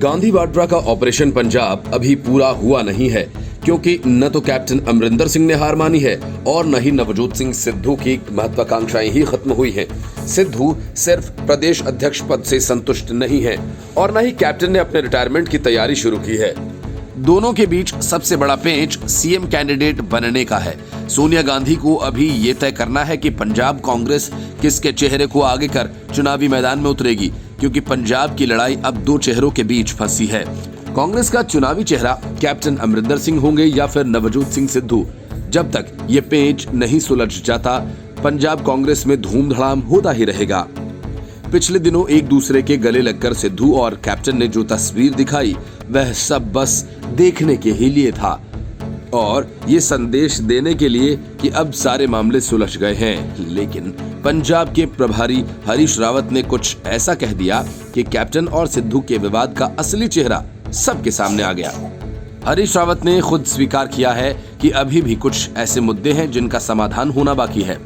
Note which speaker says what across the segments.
Speaker 1: गांधी वाड्रा का ऑपरेशन पंजाब अभी पूरा हुआ नहीं है, क्योंकि न तो कैप्टन अमरिंदर सिंह ने हार मानी है और न ही नवजोत सिंह सिद्धू की महत्वाकांक्षाएं ही खत्म हुई हैं। सिद्धू सिर्फ प्रदेश अध्यक्ष पद से संतुष्ट नहीं है और न ही कैप्टन ने अपने रिटायरमेंट की तैयारी शुरू की है। दोनों के बीच सबसे बड़ा पेंच सीएम कैंडिडेट बनने का है। सोनिया गांधी को अभी ये तय करना है कि पंजाब कांग्रेस किसके चेहरे को आगे कर चुनावी मैदान में उतरेगी, क्योंकि पंजाब की लड़ाई अब दो चेहरों के बीच फंसी है। कांग्रेस का चुनावी चेहरा कैप्टन अमरिंदर सिंह होंगे या फिर नवजोत सिंह सिद्धू। जब तक ये पेंच नहीं सुलझ जाता, पंजाब कांग्रेस में धूम धड़ाम होता ही रहेगा। पिछले दिनों एक दूसरे के गले लगकर सिद्धू और कैप्टन ने जो तस्वीर दिखाई, वह सब बस देखने के ही लिए था और ये संदेश देने के लिए कि अब सारे मामले सुलझ गए हैं। लेकिन पंजाब के प्रभारी हरीश रावत ने कुछ ऐसा कह दिया कि कैप्टन और सिद्धू के विवाद का असली चेहरा सबके सामने आ गया। हरीश रावत ने खुद स्वीकार किया है कि अभी भी कुछ ऐसे मुद्दे हैं जिनका समाधान होना बाकी है।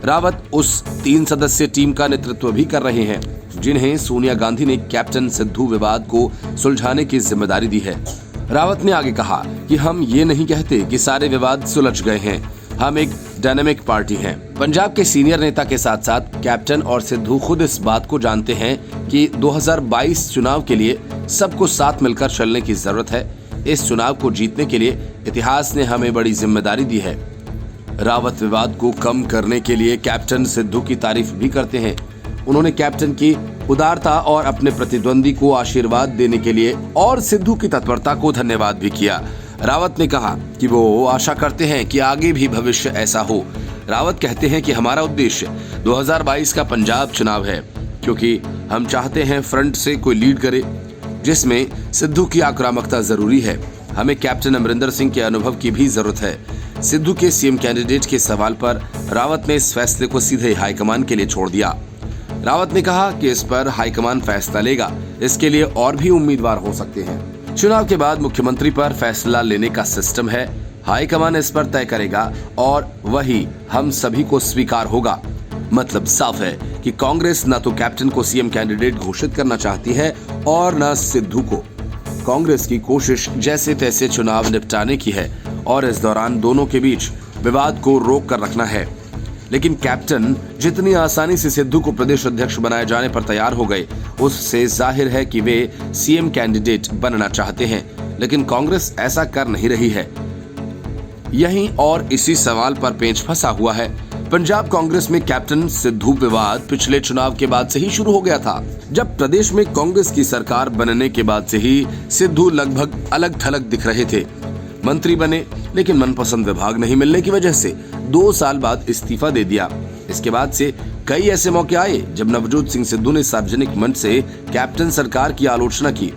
Speaker 1: रावत उस 3 सदस्यीय टीम का नेतृत्व भी कर रहे हैं जिन्हें सोनिया गांधी ने कैप्टन सिद्धू विवाद को सुलझाने की जिम्मेदारी दी है। रावत ने आगे कहा कि हम ये नहीं कहते कि सारे विवाद सुलझ गए हैं, हम एक डायनामिक पार्टी हैं। पंजाब के सीनियर नेता के साथ साथ कैप्टन और सिद्धू खुद इस बात को जानते हैं कि 2022 चुनाव के लिए सबको साथ मिलकर चलने की जरूरत है। इस चुनाव को जीतने के लिए इतिहास ने हमें बड़ी जिम्मेदारी दी है। रावत विवाद को कम करने के लिए कैप्टन सिद्धू की तारीफ भी करते हैं। उन्होंने कैप्टन की उदारता और अपने प्रतिद्वंदी को आशीर्वाद देने के लिए और सिद्धू की तत्परता को धन्यवाद भी किया। रावत ने कहा कि वो आशा करते हैं कि आगे भी भविष्य ऐसा हो। रावत कहते हैं कि हमारा उद्देश्य 2022 का पंजाब चुनाव है, क्योंकि हम चाहते हैं फ्रंट से कोई लीड करे, जिसमें सिद्धू की आक्रामकता जरूरी है। हमें कैप्टन अमरिंदर सिंह के अनुभव की भी जरूरत है। सिद्धू के सीएम कैंडिडेट के सवाल पर रावत ने इस फैसले को सीधे हाईकमान के लिए छोड़ दिया। रावत ने कहा कि इस पर हाईकमान फैसला लेगा, इसके लिए और भी उम्मीदवार हो सकते हैं। चुनाव के बाद मुख्यमंत्री पर फैसला लेने का सिस्टम है, हाईकमान इस पर तय करेगा और वही हम सभी को स्वीकार होगा। मतलब साफ है कि कांग्रेस न तो कैप्टन को सीएम कैंडिडेट घोषित करना चाहती है और न सिद्धू को। कांग्रेस की कोशिश जैसे तैसे चुनाव निपटाने की है और इस दौरान दोनों के बीच विवाद को रोक कर रखना है। लेकिन कैप्टन जितनी आसानी से सिद्धू को प्रदेश अध्यक्ष बनाए जाने पर तैयार हो गए, उससे जाहिर है कि वे सीएम कैंडिडेट बनना चाहते हैं, लेकिन कांग्रेस ऐसा कर नहीं रही है। यहीं और इसी सवाल पर पेंच फंसा हुआ है। पंजाब कांग्रेस में कैप्टन सिद्धू विवाद पिछले चुनाव के बाद से ही शुरू हो गया था। जब प्रदेश में कांग्रेस की सरकार बनने के बाद से ही सिद्धू लगभग अलग थलग दिख रहे थे। मंत्री बने, लेकिन मनपसंद विभाग नहीं मिलने की वजह से 2 साल बाद इस्तीफा दे दिया। इसके बाद से कई ऐसे मौके आए जब नवजोत सिंह सिद्धू ने सार्वजनिक मंच से कैप्टन सरकार की आलोचना की।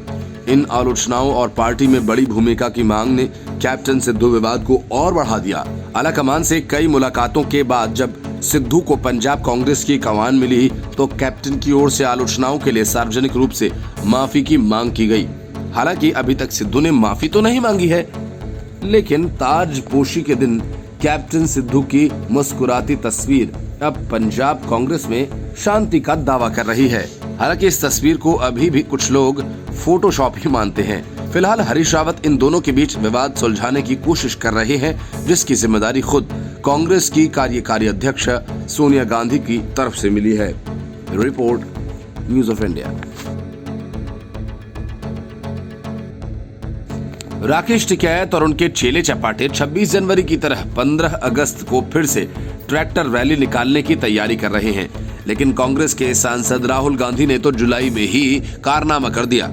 Speaker 1: इन आलोचनाओं और पार्टी में बड़ी भूमिका की मांग ने कैप्टन सिद्धू विवाद को और बढ़ा दिया। आलाकमान से कई मुलाकातों के बाद जब सिद्धू को पंजाब कांग्रेस की कमान मिली, तो कैप्टन की ओर से आलोचनाओं के लिए सार्वजनिक रूप से माफी की मांग की गई। हालांकि अभी तक सिद्धू ने माफी तो नहीं मांगी है, लेकिन ताजपोशी के दिन कैप्टन सिद्धू की मुस्कुराती तस्वीर अब पंजाब कांग्रेस में शांति का दावा कर रही है। हालांकि इस तस्वीर को अभी भी कुछ लोग फोटोशॉप ही मानते हैं। फिलहाल हरीश रावत इन दोनों के बीच विवाद सुलझाने की कोशिश कर रहे हैं, जिसकी जिम्मेदारी खुद कांग्रेस की कार्यकारी अध्यक्ष सोनिया गांधी की तरफ से मिली है। Report, news of India. Rakesh Tikait और उनके चेले चपाटे 26 जनवरी की तरह 15 अगस्त को फिर से ट्रैक्टर रैली निकालने की तैयारी कर रहे हैं, लेकिन कांग्रेस के सांसद राहुल गांधी ने तो जुलाई में ही कारनामा कर दिया।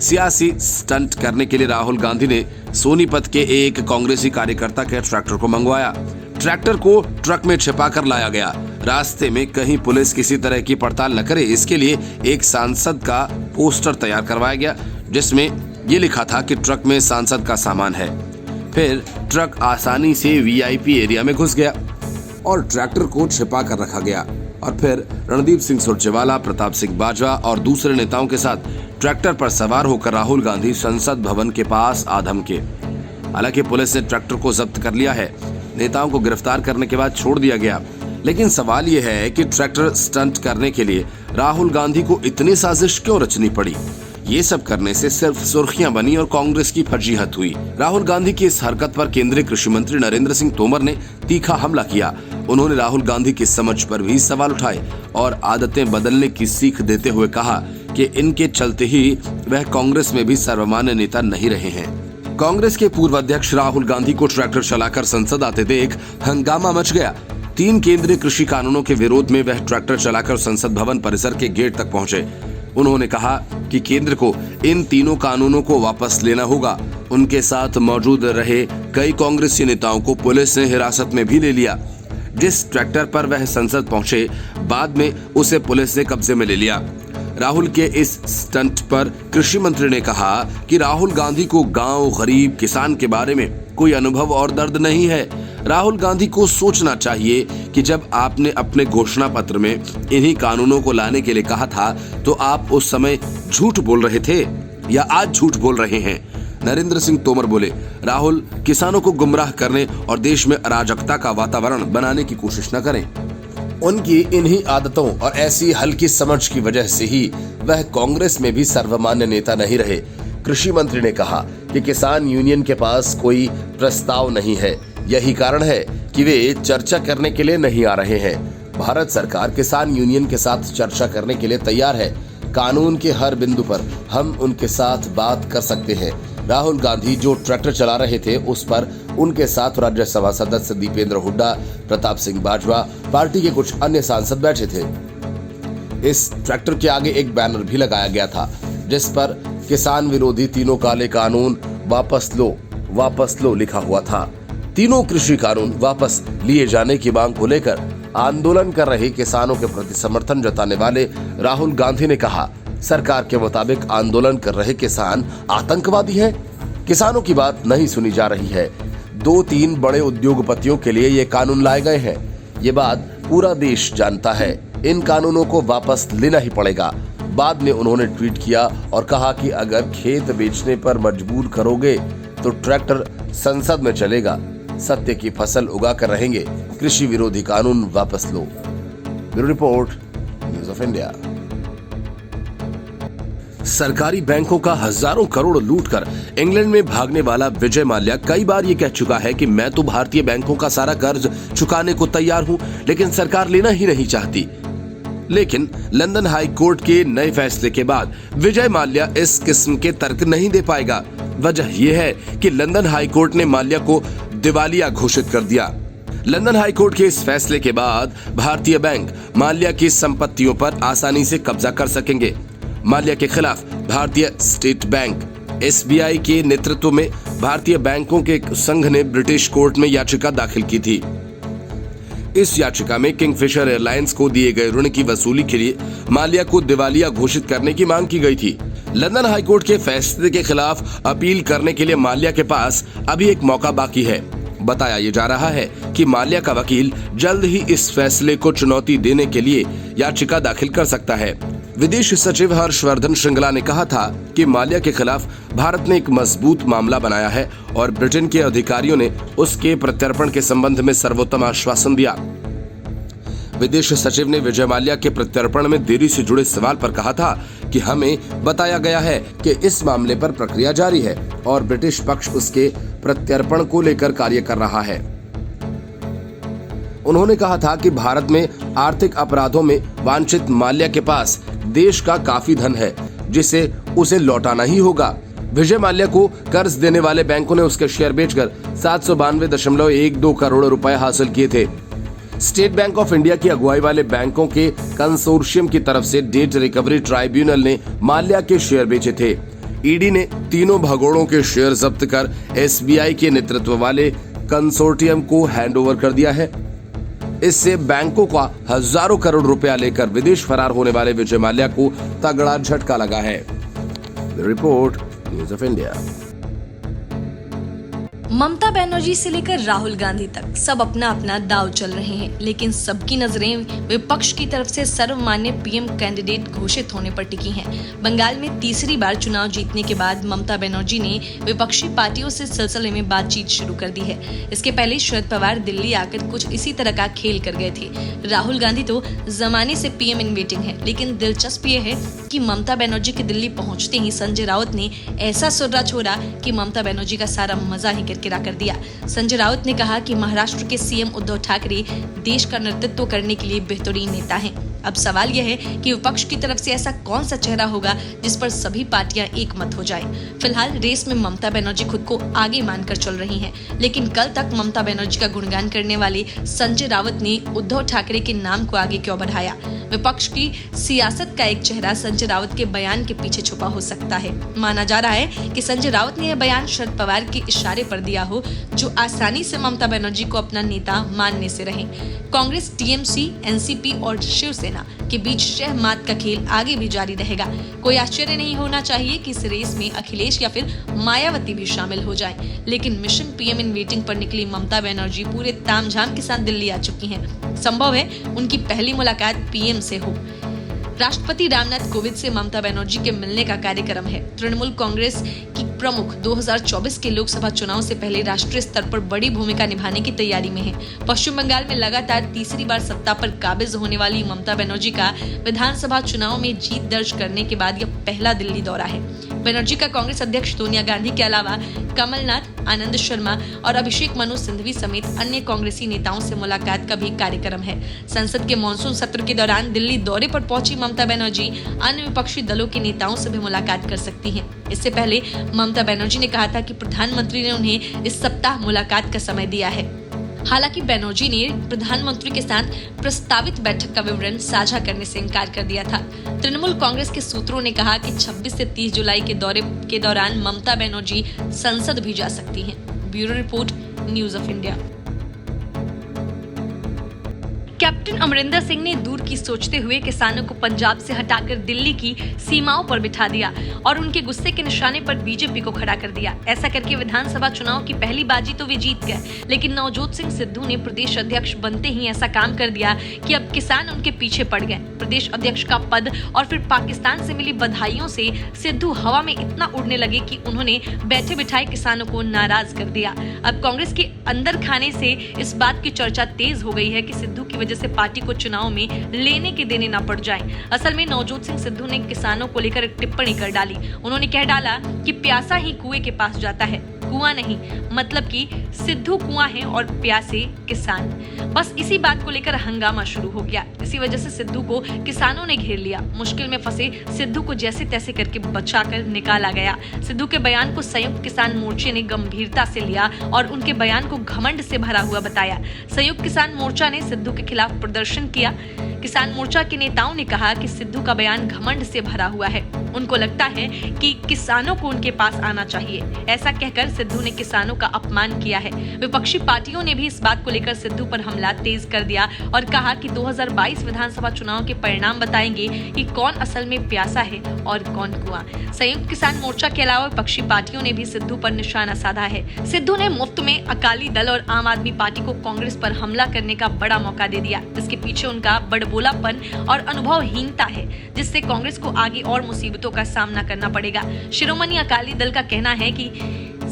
Speaker 1: सियासी स्टंट करने के लिए राहुल गांधी ने सोनीपत के एक कांग्रेसी कार्यकर्ता के ट्रैक्टर को मंगवाया। ट्रैक्टर को ट्रक में छिपाकर लाया गया। रास्ते में कहीं पुलिस किसी तरह की पड़ताल न करे, इसके लिए एक सांसद का पोस्टर तैयार करवाया गया, जिसमें ये लिखा था कि ट्रक में सांसद का सामान है। फिर ट्रक आसानी से वीआईपी एरिया में घुस गया और ट्रैक्टर को छिपा कर रखा गया और फिर रणदीप सिंह सुरजेवाला, प्रताप सिंह बाजवा और दूसरे नेताओं के साथ ट्रैक्टर पर सवार होकर राहुल गांधी संसद भवन के पास आ धमके। हालांकि पुलिस ने ट्रैक्टर को जब्त कर लिया है। नेताओं को गिरफ्तार करने के बाद छोड़ दिया गया, लेकिन सवाल यह है कि ट्रैक्टर स्टंट करने के लिए राहुल गांधी को इतनी साजिश क्यों रचनी पड़ी। ये सब करने से सिर्फ सुर्खियां बनी और कांग्रेस की फजीहत हुई। राहुल गांधी की इस हरकत पर केंद्रीय कृषि मंत्री नरेंद्र सिंह तोमर ने तीखा हमला किया। उन्होंने राहुल गांधी की समझ पर भी सवाल उठाए और आदतें बदलने की सीख देते हुए कहा कि इनके चलते ही वह कांग्रेस में भी सर्वमान्य नेता नहीं रहे हैं। कांग्रेस के पूर्व अध्यक्ष राहुल गांधी को ट्रैक्टर चलाकर संसद आते देख हंगामा मच गया। 3 केंद्रीय कृषि कानूनों के विरोध में वह ट्रैक्टर चलाकर संसद भवन परिसर के गेट तक पहुंचे। उन्होंने कहा कि केंद्र को इन तीनों कानूनों को वापस लेना होगा। उनके साथ मौजूद रहे कई कांग्रेसी नेताओं को पुलिस ने हिरासत में भी ले लिया। जिस ट्रैक्टर पर वह संसद पहुंचे, बाद में उसे पुलिस ने कब्जे में ले लिया। राहुल के इस स्टंट पर कृषि मंत्री ने कहा कि राहुल गांधी को गांव, गरीब, किसान के बारे में कोई अनुभव और दर्द नहीं है। राहुल गांधी को सोचना चाहिए कि जब आपने अपने घोषणा पत्र में इन्हीं कानूनों को लाने के लिए कहा था, तो आप उस समय झूठ बोल रहे थे या आज झूठ बोल रहे हैं। नरेंद्र सिंह तोमर बोले, राहुल किसानों को गुमराह करने और देश में अराजकता का वातावरण बनाने की कोशिश न करें। उनकी इन्हीं आदतों और ऐसी हल्की समझ की वजह से ही वह कांग्रेस में भी सर्वमान्य नेता नहीं रहे। कृषि मंत्री ने कहा कि किसान यूनियन के पास कोई प्रस्ताव नहीं है। यही कारण है कि वे चर्चा करने के लिए नहीं आ रहे हैं। भारत सरकार किसान यूनियन के साथ चर्चा करने के लिए तैयार है। कानून के हर बिंदु पर हम उनके साथ बात कर सकते हैं। राहुल गांधी जो ट्रैक्टर चला रहे थे, उस पर उनके साथ राज्यसभा सदस्य दीपेंद्र हुड्डा, प्रताप सिंह बाजवा, पार्टी के कुछ अन्य सांसद बैठे थे। इस ट्रैक्टर के आगे एक बैनर भी लगाया गया था, जिस पर किसान विरोधी तीनों काले कानून वापस लो लिखा हुआ था। तीनों कृषि कानून वापस लिए जाने की मांग को लेकर आंदोलन कर रहे किसानों के प्रति समर्थन जताने वाले राहुल गांधी ने कहा, सरकार के मुताबिक आंदोलन कर रहे किसान आतंकवादी हैं। किसानों की बात नहीं सुनी जा रही है। 2-3 बड़े उद्योगपतियों के लिए ये कानून लाए गए हैं। ये बात पूरा देश जानता है। इन कानूनों को वापस लेना ही पड़ेगा। बाद में उन्होंने ट्वीट किया और कहा कि अगर खेत बेचने पर मजबूर करोगे तो ट्रैक्टर संसद में चलेगा। सत्य की फसल उगा कर रहेंगे। कृषि विरोधी कानून वापस लो। Bureau report, news of India. सरकारी बैंकों का हजारों करोड़ लूटकर इंग्लैंड में भागने वाला विजय माल्या कई बार ये कह चुका है कि मैं तो भारतीय बैंकों का सारा कर्ज चुकाने को तैयार हूं, लेकिन सरकार लेना ही नहीं चाहती। लेकिन लंदन हाई कोर्ट के नए फैसले के बाद विजय माल्या इस किस्म के तर्क नहीं दे पाएगा। वजह यह है कि लंदन हाई कोर्ट ने माल्या को दिवालिया घोषित कर दिया। लंदन हाई कोर्ट के इस फैसले के बाद भारतीय बैंक माल्या की संपत्तियों पर आसानी से कब्जा कर सकेंगे। माल्या के खिलाफ भारतीय स्टेट बैंक SBI के नेतृत्व में भारतीय बैंकों के संघ ने ब्रिटिश कोर्ट में याचिका दाखिल की थी। इस याचिका में किंगफिशर एयरलाइंस को दिए गए ऋण की वसूली के लिए माल्या को दिवालिया घोषित करने की मांग की गई थी। लंदन हाईकोर्ट के फैसले के खिलाफ अपील करने के लिए माल्या के पास अभी एक मौका बाकी है। बताया ये जा रहा है कि माल्या का वकील जल्द ही इस फैसले को चुनौती देने के लिए याचिका दाखिल कर सकता है। विदेश सचिव हर्षवर्धन श्रृंगला ने कहा था कि माल्या के खिलाफ भारत ने एक मजबूत मामला बनाया है और ब्रिटेन के अधिकारियों ने उसके प्रत्यर्पण के संबंध में सर्वोत्तम आश्वासन दिया। विदेश सचिव ने विजय माल्या के प्रत्यर्पण में देरी से जुड़े सवाल पर कहा था कि हमें बताया गया है कि इस मामले पर प्रक्रिया जारी है और ब्रिटिश पक्ष उसके प्रत्यर्पण को लेकर कार्य कर रहा है। उन्होंने कहा था कि भारत में आर्थिक अपराधों में वांछित माल्या के पास देश का काफी धन है, जिसे उसे लौटाना ही होगा। विजय माल्या को कर्ज देने वाले बैंकों ने उसके शेयर बेचकर 792.12 करोड़ रुपए हासिल किए थे। स्टेट बैंक ऑफ इंडिया की अगुवाई वाले बैंकों के कंसोर्शियम की तरफ से डेट रिकवरी ट्राइब्यूनल ने माल्या के शेयर बेचे थे। ईडी ने तीनों भगोड़ों के शेयर जब्त कर SBI के नेतृत्व वाले कंसोर्टियम को हैंडओवर कर दिया है। इससे बैंकों का हजारों करोड़ रुपया लेकर विदेश फरार होने वाले विजय माल्या को तगड़ा झटका लगा है। Report, news of India.
Speaker 2: Mamata Banerjee से लेकर राहुल गांधी तक सब अपना अपना दांव चल रहे हैं, लेकिन सबकी नजरें विपक्ष की तरफ से सर्वमान्य पीएम कैंडिडेट घोषित होने पर टिकी हैं। बंगाल में तीसरी बार चुनाव जीतने के बाद ममता बनर्जी ने विपक्षी पार्टियों से सिलसिले में बातचीत शुरू कर दी है। इसके पहले शरद पवार दिल्ली आकर कुछ इसी तरह का खेल कर गए थे। राहुल गांधी तो जमाने से पीएम इन वेटिंग है, लेकिन दिलचस्प ये है कि ममता बनर्जी के दिल्ली पहुंचते ही संजय राउत ने ऐसा सुर्रा छोड़ा कि ममता बनर्जी का सारा मजा ही किरकिरा कर दिया। संजय राउत ने कहा कि महाराष्ट्र के सीएम उद्धव ठाकरे देश का नेतृत्व करने के लिए बेहतरीन नेता हैं। अब सवाल यह है कि विपक्ष की तरफ से ऐसा कौन सा चेहरा होगा जिस पर सभी पार्टियां एक मत हो जाएं। फिलहाल रेस में ममता बनर्जी खुद को आगे मानकर चल रही हैं, लेकिन कल तक ममता बनर्जी का गुणगान करने वाले संजय राउत ने उद्धव ठाकरे के नाम को आगे क्यों बढ़ाया? विपक्ष की सियासत का एक चेहरा संजय राउत के बयान के पीछे छुपा हो सकता है। माना जा रहा है कि संजय राउत ने यह बयान शरद पवार के इशारे पर दिया हो, जो आसानी से ममता बनर्जी को अपना नेता मानने से रहे। कांग्रेस, टीएमसी, एनसीपी और शिवसेना के बीच शह मात का खेल आगे भी जारी रहेगा। कोई आश्चर्य नहीं होना चाहिए कि इस रेस में अखिलेश या फिर मायावती भी शामिल हो जाएं। लेकिन मिशन पीएम इन वेटिंग पर निकली ममता बनर्जी पूरे तामझाम के साथ दिल्ली आ चुकी हैं। संभव है उनकी पहली मुलाकात पीएम से हो। राष्ट्रपति रामनाथ कोविंद से ममता बनर्जी के मिलने का कार्यक्रम है। तृणमूल कांग्रेस की प्रमुख 2024 के लोकसभा चुनाव से पहले राष्ट्रीय स्तर पर बड़ी भूमिका निभाने की तैयारी में है। पश्चिम बंगाल में लगातार तीसरी बार सत्ता पर काबिज होने वाली ममता बनर्जी का विधानसभा चुनाव में जीत दर्ज करने के बाद यह पहला दिल्ली दौरा है। बनर्जी का कांग्रेस अध्यक्ष सोनिया गांधी के अलावा कमलनाथ, आनंद शर्मा और अभिषेक मनु सिंघवी समेत अन्य कांग्रेसी नेताओं से मुलाकात का भी कार्यक्रम है। संसद के मानसून सत्र के दौरान दिल्ली दौरे पर पहुंची ममता बनर्जी अन्य विपक्षी दलों के नेताओं से भी मुलाकात कर सकती हैं। इससे पहले ममता बनर्जी ने कहा था कि प्रधानमंत्री ने उन्हें इस सप्ताह मुलाकात का समय दिया है। हालांकि बनर्जी ने प्रधानमंत्री के साथ प्रस्तावित बैठक का विवरण साझा करने से इनकार कर दिया था। तृणमूल कांग्रेस के सूत्रों ने कहा कि 26 से 30 जुलाई के दौरे के दौरान ममता बनर्जी संसद भी जा सकती हैं। Bureau report, news of India. Captain Amarinder Singh ने दूर की सोचते हुए किसानों को पंजाब से हटाकर दिल्ली की सीमाओं पर बिठा दिया और उनके गुस्से के निशाने पर बीजेपी को खड़ा कर दिया। ऐसा करके विधानसभा चुनाव की पहली बाजी तो वे जीत गए, लेकिन नवजोत सिंह सिद्धू ने प्रदेश अध्यक्ष बनते ही ऐसा काम कर दिया कि अब किसान उनके पीछे पड़ गए। प्रदेश अध्यक्ष का पद और फिर पाकिस्तान से मिली बधाइयों से सिद्धू हवा में इतना उड़ने लगे कि उन्होंने बैठे बिठाए किसानों को नाराज कर दिया। अब कांग्रेस के अंदर खाने से इस बात की चर्चा तेज हो गई है कि सिद्धू की वजह से पार्टी को चुनाव में लेने के देने ना पड़ जाए। असल में नवजोत सिंह सिद्धू ने किसानों को लेकर एक टिप्पणी कर डाली। उन्होंने कह डाला कि प्यासा ही कुएं के पास जाता है, कुआं नहीं, मतलब कि सिद्धू कुआं है और प्यासे किसान। बस इसी बात को लेकर हंगामा शुरू हो गया। इसी वजह से सिद्धू को किसानों ने घेर लिया। मुश्किल में फंसे सिद्धू को जैसे तैसे करके बचाकर निकाला गया। सिद्धू के बयान को संयुक्त किसान मोर्चे ने गंभीरता से लिया और उनके बयान को घमंड से भरा हुआ बताया। संयुक्त किसान मोर्चा ने सिद्धू के खिलाफ प्रदर्शन किया। किसान मोर्चा के नेताओं ने कहा कि सिद्धू का बयान घमंड से भरा हुआ है। उनको लगता है कि किसानों को उनके पास आना चाहिए। ऐसा कहकर सिद्धू ने किसानों का अपमान किया है। विपक्षी पार्टियों ने भी इस बात को लेकर सिद्धू पर हमला तेज कर दिया और कहा कि 2022 विधानसभा चुनाव के परिणाम बताएंगे कि कौन असल में प्यासा है और कौन कुआं। संयुक्त किसान मोर्चा के अलावा विपक्षी पार्टियों ने भी सिद्धू पर निशाना साधा है। सिद्धू ने मुफ्त में अकाली दल और आम आदमी पार्टी को कांग्रेस पर हमला करने का बड़ा मौका दे दिया। इसके पीछे उनका बड़बोलापन और अनुभवहीनता है, जिससे कांग्रेस को आगे और मुसीबतों का सामना करना पड़ेगा। शिरोमणि अकाली दल का कहना है कि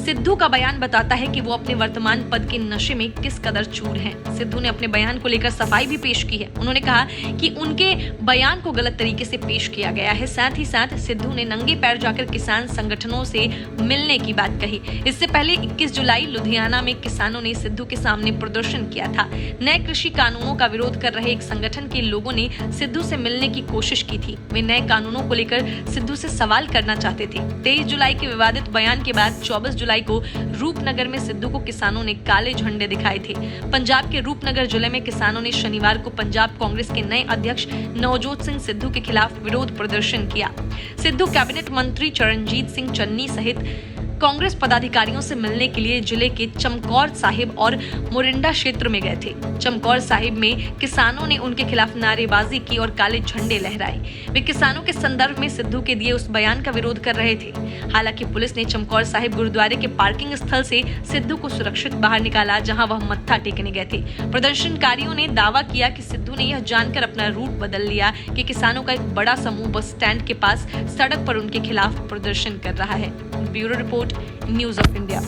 Speaker 2: सिद्धू का बयान बताता है कि वो अपने वर्तमान पद के नशे में किस कदर चूर हैं। सिद्धू ने अपने बयान को लेकर सफाई भी पेश की है। उन्होंने कहा कि उनके बयान को गलत तरीके से पेश किया गया है। साथ ही साथ सिद्धू ने नंगे पैर जाकर किसान संगठनों से मिलने की बात कही। इससे पहले 21 जुलाई लुधियाना में किसानों ने सिद्धू के सामने प्रदर्शन किया था। नए कृषि कानूनों का विरोध कर रहे एक संगठन के लोगों ने सिद्धू से मिलने की कोशिश की थी। वे नए कानूनों को लेकर सिद्धू से सवाल करना चाहते थे। 23 जुलाई के विवादित बयान के बाद 24 जुलाई को रूपनगर में सिद्धू को किसानों ने काले झंडे दिखाए थे। पंजाब के रूपनगर जिले में किसानों ने शनिवार को पंजाब कांग्रेस के नए अध्यक्ष नवजोत सिंह सिद्धू के खिलाफ विरोध प्रदर्शन किया। सिद्धू कैबिनेट मंत्री चरणजीत सिंह चन्नी सहित कांग्रेस पदाधिकारियों से मिलने के लिए जिले के चमकौर साहिब और मोरिंडा क्षेत्र में गए थे। चमकौर साहिब में किसानों ने उनके खिलाफ नारेबाजी की और काले झंडे लहराए। वे किसानों के संदर्भ में सिद्धू के दिए उस बयान का विरोध कर रहे थे। हालांकि पुलिस ने चमकौर साहिब गुरुद्वारे के पार्किंग स्थल से सिद्धू को सुरक्षित बाहर निकाला, जहां वह मत्था टेकने गए थे। प्रदर्शनकारियों ने दावा किया कि सिद्धू ने यह जानकर अपना रूट बदल लिया कि किसानों का एक बड़ा समूह बस स्टैंड के पास सड़क पर उनके खिलाफ प्रदर्शन कर रहा है। Bureau report, news of India.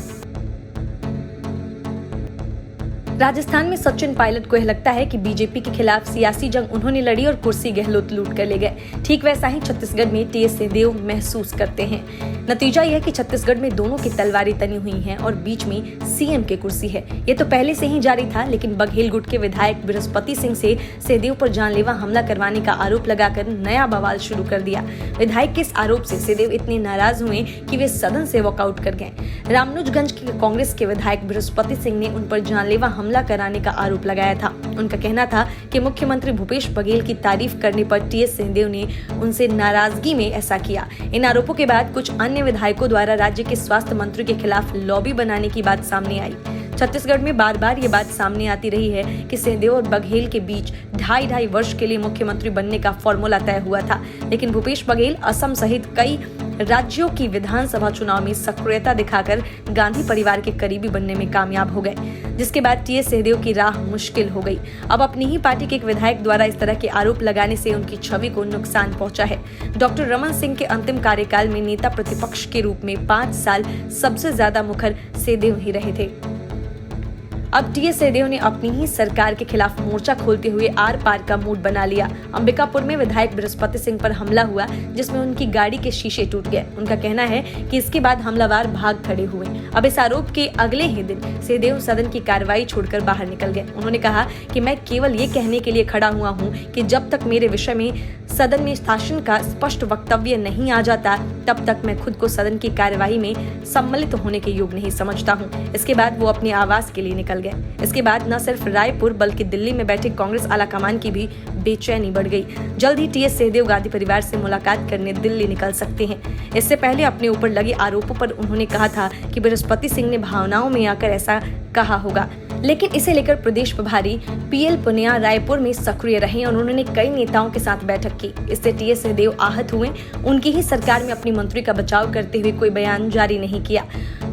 Speaker 2: Rajasthan में सचिन पायलट को यह लगता है कि बीजेपी के खिलाफ सियासी जंग उन्होंने लड़ी और कुर्सी गहलोत लूट कर ले गए। ठीक वैसा ही छत्तीसगढ़ में टीएस सिंहदेव महसूस करते हैं। नतीजा यह है कि छत्तीसगढ़ में दोनों की तलवारें तनी हुई हैं और बीच में सीएम की कुर्सी है। ये तो पहले से ही जारी था, लेकिन बघेल गुट के विधायक बृहस्पति सिंह से सिंहदेव पर जानलेवा हमला करवाने का आरोप लगाकर नया बवाल शुरू कर दिया। विधायक के इस आरोप से सिंहदेव इतने नाराज हुए कि वे सदन से वॉकआउट कर गए। रामानुजगंज के कांग्रेस के विधायक बृहस्पति सिंह ने उन पर जानलेवा हमला कराने का आरोप लगाया था। उनका कहना था कि मुख्यमंत्री भूपेश बघेल की तारीफ करने पर टीएस सिंहदेव ने उनसे नाराजगी में ऐसा किया। इन आरोपों के बाद कुछ अन्य विधायकों द्वारा राज्य के स्वास्थ्य मंत्री के खिलाफ लॉबी बनाने की बात सामने आई। छत्तीसगढ़ में बार बार ये बात सामने आती रही है कि सिंहदेव और बघेल के बीच 2.5 वर्ष के लिए मुख्यमंत्री बनने का फॉर्मूला तय हुआ था, लेकिन भूपेश बघेल असम सहित कई राज्यों की विधानसभा चुनाव में सक्रियता दिखाकर गांधी परिवार के करीबी बनने में कामयाब हो गए, जिसके बाद टीएस सिंहदेव की राह मुश्किल हो गई। अब अपनी ही पार्टी के एक विधायक द्वारा इस तरह के आरोप लगाने से उनकी छवि को नुकसान पहुंचा है। डॉक्टर रमन सिंह के अंतिम कार्यकाल में नेता प्रतिपक्ष के रूप में 5 साल सबसे ज्यादा मुखर सिंहदेव ही रहे थे। अब टीएस सिंहदेव ने अपनी ही सरकार के खिलाफ मोर्चा खोलते हुए आर पार का मूड बना लिया। अंबिकापुर में विधायक बृहस्पति सिंह पर हमला हुआ, जिसमें उनकी गाड़ी के शीशे टूट गए। उनका कहना है कि इसके बाद हमलावर भाग खड़े हुए। अब इस आरोप के अगले ही दिन सिंहदेव सदन की कार्रवाई छोड़कर बाहर निकल गए। उन्होंने कहा कि मैं केवल ये कहने के लिए खड़ा हुआ हूँ कि जब तक मेरे विषय में सदन में शासन का स्पष्ट वक्तव्य नहीं आ जाता, तब तक मैं खुद को सदन की कार्यवाही में सम्मिलित होने के योग्य नहीं समझता हूँ। इसके बाद वो अपने आवास के लिए निकल गए। इसके बाद न सिर्फ रायपुर बल्कि दिल्ली में बैठे कांग्रेस आलाकमान की भी बेचैनी बढ़ गई। जल्द ही टीएस सिंहदेव गांधी परिवार से मुलाकात करने दिल्ली निकल सकते हैं। इससे पहले अपने ऊपर लगे आरोपों पर उन्होंने कहा था कि बृहस्पति सिंह ने भावनाओं में आकर ऐसा कहा होगा, लेकिन इसे लेकर प्रदेश प्रभारी पीएल पुनिया रायपुर में सक्रिय रहे और उन्होंने कई नेताओं के साथ बैठक की। इससे टीएस सिंहदेव आहत हुए। उनकी ही सरकार में अपनी मंत्री का बचाव करते हुए कोई बयान जारी नहीं किया,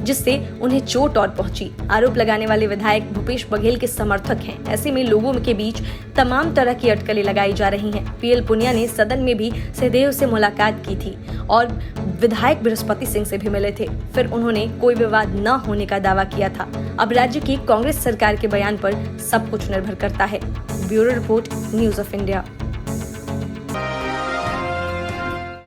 Speaker 2: जिससे उन्हें चोट और पहुंची। आरोप लगाने वाले विधायक भूपेश बघेल के समर्थक हैं। ऐसे में लोगों के बीच तमाम तरह की अटकलें लगाई जा रही हैं। पीएल पुनिया ने सदन में भी सिंहदेव से मुलाकात की थी और विधायक बृहस्पति सिंह से भी मिले थे। फिर उन्होंने कोई विवाद न होने का दावा किया था। अब राज्य की कांग्रेस सरकार के बयान पर सब कुछ निर्भर करता है। Bureau report, news of India.